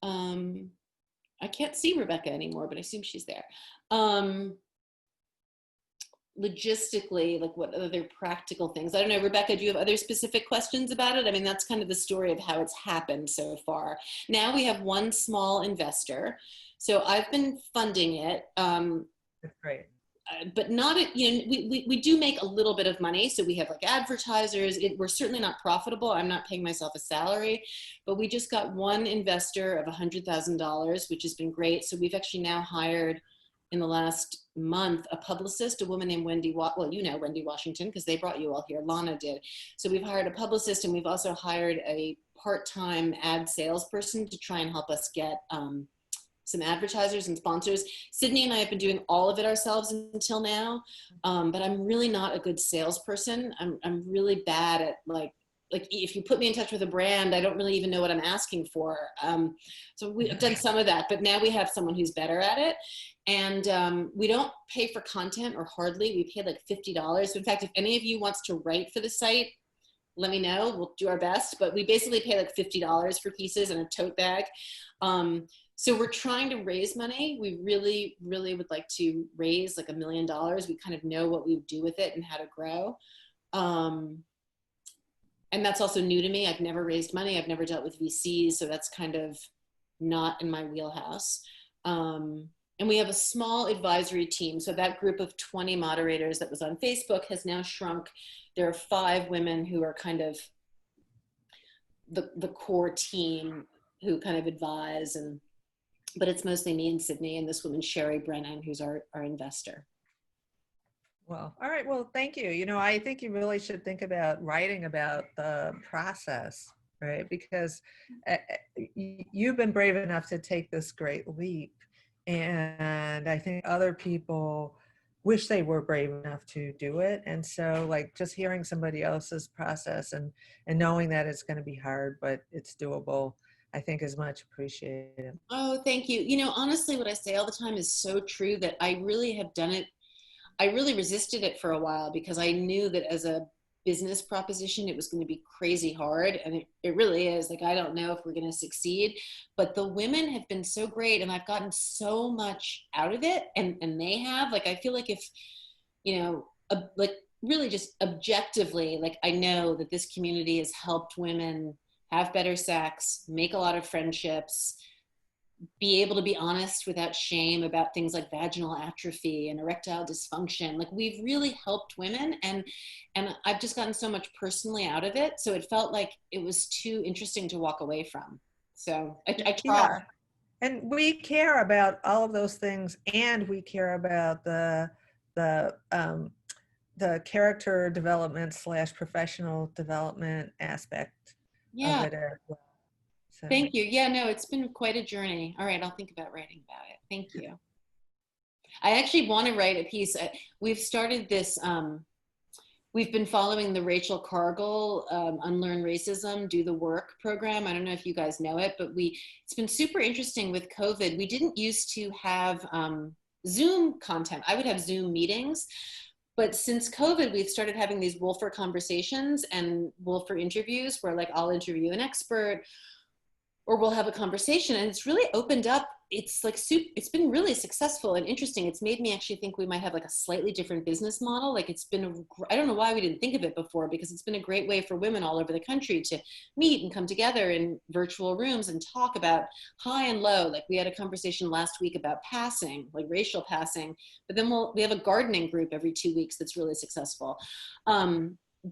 I can't see Rebecca anymore, but I assume she's there. Logistically, like what other practical things? I don't know, Rebecca, do you have other specific questions about it? I mean, that's kind of the story of how it's happened so far. Now we have one small investor. So I've been funding it. That's great. But not, you know, we do make a little bit of money. So we have like advertisers. We're certainly not profitable. I'm not paying myself a salary, but we just got one investor of $100,000, which has been great. So we've actually now hired in the last month a publicist, a woman named Wendy, well, you know Wendy Washington, because they brought you all here. Lana did. So we've hired a publicist, and we've also hired a part-time ad salesperson to try and help us get some advertisers and sponsors. Sydney and I have been doing all of it ourselves until now, but I'm really not a good salesperson. I'm really bad at like like if you put me in touch with a brand, I don't really even know what I'm asking for. So we've done some of that, but now we have someone who's better at it. And we don't pay for content, or hardly. We pay like $50. In fact, if any of you wants to write for the site, let me know. We'll do our best. But we basically pay like $50 for pieces and a tote bag. So we're trying to raise money. We really, really would like to raise like $1 million. We kind of know what we would do with it and how to grow. And that's also new to me. I've never raised money. I've never dealt with VCs. So that's kind of not in my wheelhouse. And we have a small advisory team. So that group of 20 moderators that was on Facebook has now shrunk. There are 5 women who are kind of the core team who kind of advise, but it's mostly me and Sydney and this woman, Sherry Brennan, who's our investor. Well, all right. Well, thank you. You know, I think you really should think about writing about the process, right? Because you've been brave enough to take this great leap. And I think other people wish they were brave enough to do it. And so like just hearing somebody else's process and knowing that it's going to be hard, but it's doable, I think is much appreciated. Oh, thank you. You know, honestly, what I say all the time is so true, that I really have done it. I really resisted it for a while because I knew that as a business proposition, it was going to be crazy hard. And it really is. Like, I don't know if we're going to succeed, but the women have been so great and I've gotten so much out of it. And they have, like, I feel like if, you know, like really just objectively, like I know that this community has helped women have better sex, make a lot of friendships, be able to be honest without shame about things like vaginal atrophy and erectile dysfunction. Like, we've really helped women, and I've just gotten so much personally out of it. So it felt like it was too interesting to walk away from. So I try. Yeah. And we care about all of those things, and we care about the character development / professional development aspect of it as well. So. Thank you. Yeah, no, it's been quite a journey. All right, I'll think about writing about it. Thank you. I actually want to write a piece. We've started this, we've been following the Rachel Cargill Unlearn Racism, Do the Work program. I don't know if you guys know it, but it's been super interesting with COVID. We didn't used to have Zoom content. I would have Zoom meetings. But since COVID, we've started having these Wolfer conversations and Wolfer interviews where, like, I'll interview an expert or we'll have a conversation, and it's really opened up. It's like it's been really successful and interesting. It's made me actually think we might have like a slightly different business model. Like, it's been, I don't know why we didn't think of it before, because it's been a great way for women all over the country to meet and come together in virtual rooms and talk about high and low. Like, we had a conversation last week about passing, like racial passing, but then we have a gardening group every 2 weeks that's really successful.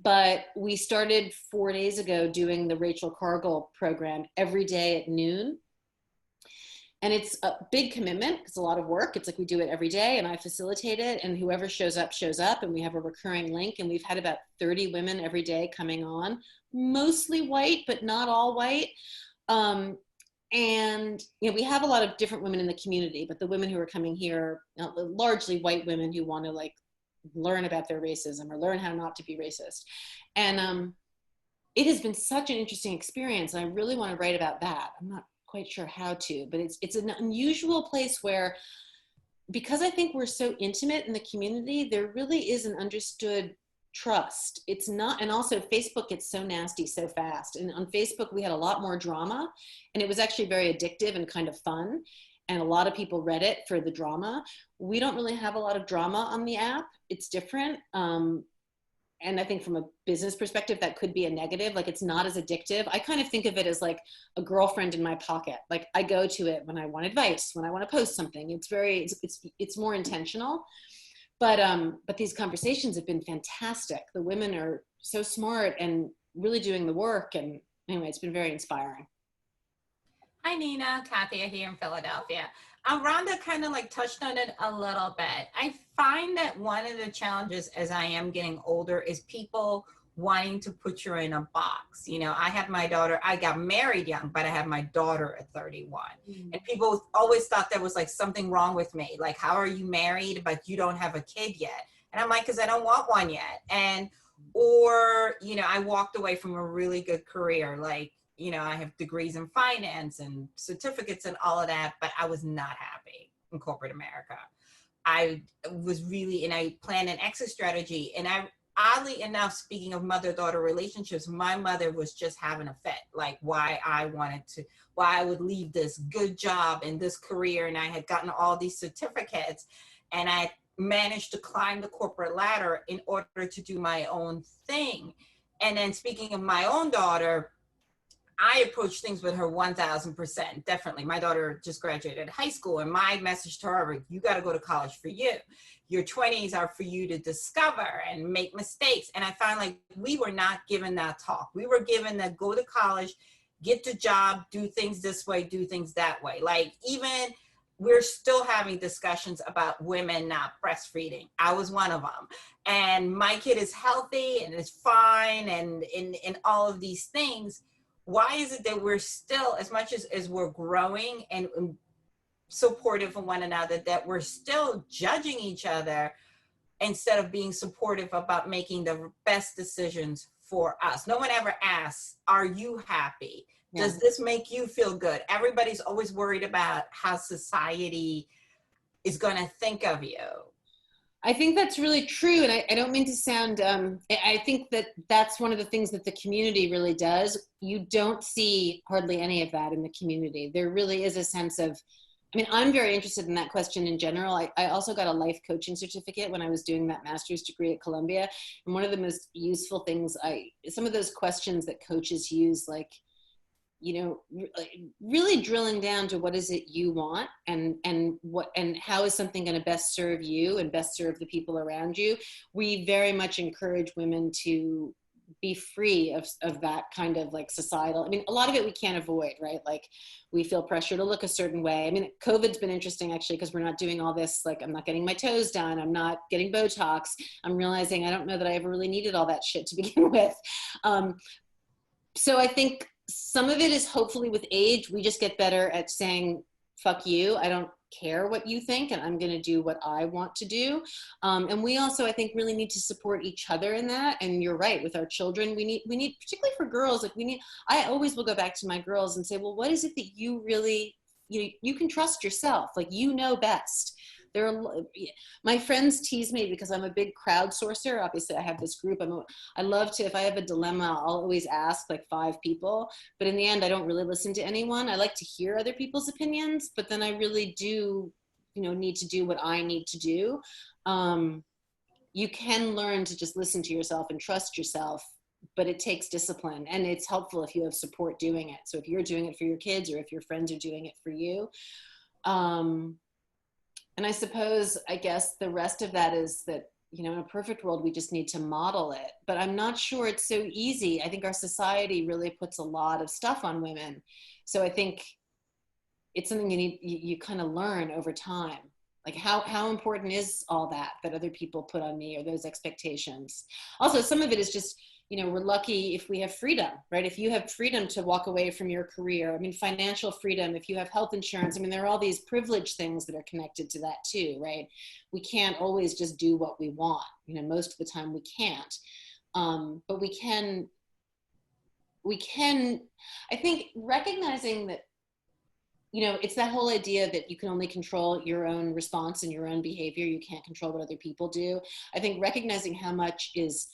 But we started 4 days ago doing the Rachel Cargill program every day at noon. And it's a big commitment. It's a lot of work. It's like we do it every day and I facilitate it, and whoever shows up, and we have a recurring link, and we've had about 30 women every day coming on, mostly white, but not all white. And, you know, we have a lot of different women in the community, but the women who are coming here, largely white women who want to like learn about their racism or learn how not to be racist. And it has been such an interesting experience, and I really want to write about that. I'm not quite sure how to, but it's an unusual place where, because I think we're so intimate in the community, there really is an understood trust. It's not, and also Facebook gets so nasty so fast. And on Facebook, we had a lot more drama, and it was actually very addictive and kind of fun. And a lot of people read it for the drama. We don't really have a lot of drama on the app. It's different. And I think from a business perspective, that could be a negative. Like, it's not as addictive. I kind of think of it as like a girlfriend in my pocket. Like, I go to it when I want advice, when I want to post something. It's more intentional. But these conversations have been fantastic. The women are so smart and really doing the work. And anyway, it's been very inspiring. Hi, Nina. Kathia here in Philadelphia. Ronda kind of like touched on it a little bit. I find that one of the challenges as I am getting older is people wanting to put you in a box. You know, I have my daughter, I got married young, but I have my daughter at 31. Mm-hmm. And people always thought there was like something wrong with me. Like, how are you married, but you don't have a kid yet? And I'm like, because I don't want one yet. And or, you know, I walked away from a really good career. Like, you know, I have degrees in finance and certificates and all of that, but I was not happy in corporate America. I was really, and I planned an exit strategy. And I, oddly enough, speaking of mother-daughter relationships, my mother was just having a fit, like why I would leave this good job and this career. And I had gotten all these certificates, and I managed to climb the corporate ladder in order to do my own thing. And then speaking of my own daughter, I approach things with her 1000%, definitely. My daughter just graduated high school, and my message to her, you got to go to college for you. Your 20s are for you to discover and make mistakes. And I found like we were not given that talk. We were given that go to college, get the job, do things this way, do things that way. Like even we're still having discussions about women not breastfeeding. I was one of them. And my kid is healthy and is fine and in all of these things. Why is it that we're still, as much as we're growing and supportive of one another, that we're still judging each other instead of being supportive about making the best decisions for us? No one ever asks, are you happy? Yeah. Does this make you feel good? Everybody's always worried about how society is going to think of you. I think that's really true. And I don't mean to sound, I think that that's one of the things that the community really does. You don't see hardly any of that in the community. There really is a sense of, I mean, I'm very interested in that question in general. I also got a life coaching certificate when I was doing that master's degree at Columbia. And one of the most useful things, some of those questions that coaches use, like, you know, really drilling down to what is it you want and how is something going to best serve you and best serve the people around you. We very much encourage women to be free of that kind of like societal. I mean, a lot of it we can't avoid, right? Like we feel pressure to look a certain way. I mean, COVID's been interesting actually, because we're not doing all this, like I'm not getting my toes done. I'm not getting Botox. I'm realizing I don't know that I ever really needed all that shit to begin with. So I think some of it is hopefully with age, we just get better at saying, fuck you, I don't care what you think, and I'm gonna do what I want to do. And we also, I think, really need to support each other in that. And you're right, with our children, we need, particularly for girls, like I always will go back to my girls and say, well, what is it that you really, you can trust yourself, like you know best. My friends tease me because I'm a big crowdsourcer. Obviously I have this group. I love to, if I have a dilemma, I'll always ask like 5 people, but in the end, I don't really listen to anyone. I like to hear other people's opinions, but then I really do, need to do what I need to do. You can learn to just listen to yourself and trust yourself, but it takes discipline, and it's helpful if you have support doing it. So if you're doing it for your kids or if your friends are doing it for you, and I suppose, I guess the rest of that is that, in a perfect world, we just need to model it. But I'm not sure it's so easy. I think our society really puts a lot of stuff on women. So I think it's something you kind of learn over time. Like how important is all that other people put on me, or those expectations? Also, some of it is just, we're lucky if we have freedom, right? If you have freedom to walk away from your career, I mean, financial freedom, if you have health insurance, I mean, there are all these privilege things that are connected to that too, right? We can't always just do what we want. Most of the time we can't. But we can, I think, recognizing that, it's that whole idea that you can only control your own response and your own behavior. You can't control what other people do. I think recognizing how much is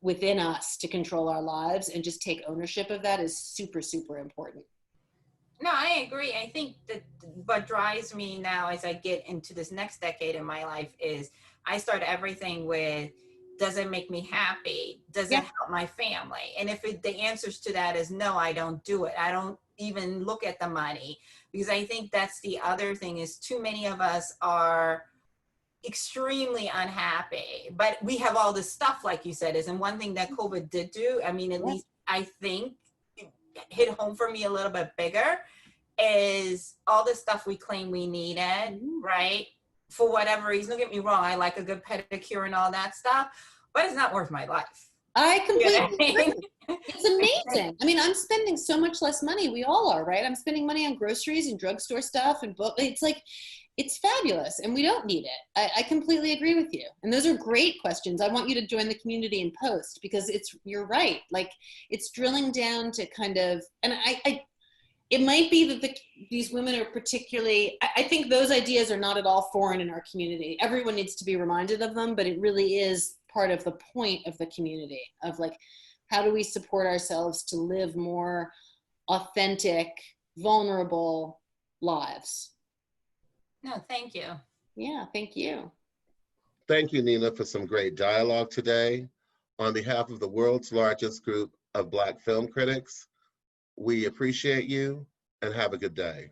within us to control our lives and just take ownership of that is super, super important. No, I agree. I think that what drives me now as I get into this next decade in my life is I start everything with, does it make me happy? Does it help my family? And if the answers to that is no, I don't do it. I don't even look at the money, because I think that's the other thing, is too many of us are extremely unhappy, but we have all this stuff, like you said, and one thing that COVID did do, I mean, at least I think it hit home for me a little bit bigger, is all the stuff we claim we needed, right? For whatever reason, don't get me wrong, I like a good pedicure and all that stuff, but it's not worth my life. I completely agree. It's amazing. I mean, I'm spending so much less money. We all are, right? I'm spending money on groceries and drugstore stuff and book. It's like, it's fabulous and we don't need it. I completely agree with you. And those are great questions. I want you to join the community and post, because you're right. Like, it's drilling down to kind of, and it might be that these women are particularly, I think those ideas are not at all foreign in our community. Everyone needs to be reminded of them, but it really is part of the point of the community of, like, how do we support ourselves to live more authentic, vulnerable lives? No, thank you. Yeah, thank you. Thank you, Nina, for some great dialogue today. On behalf of the world's largest group of Black film critics, we appreciate you and have a good day.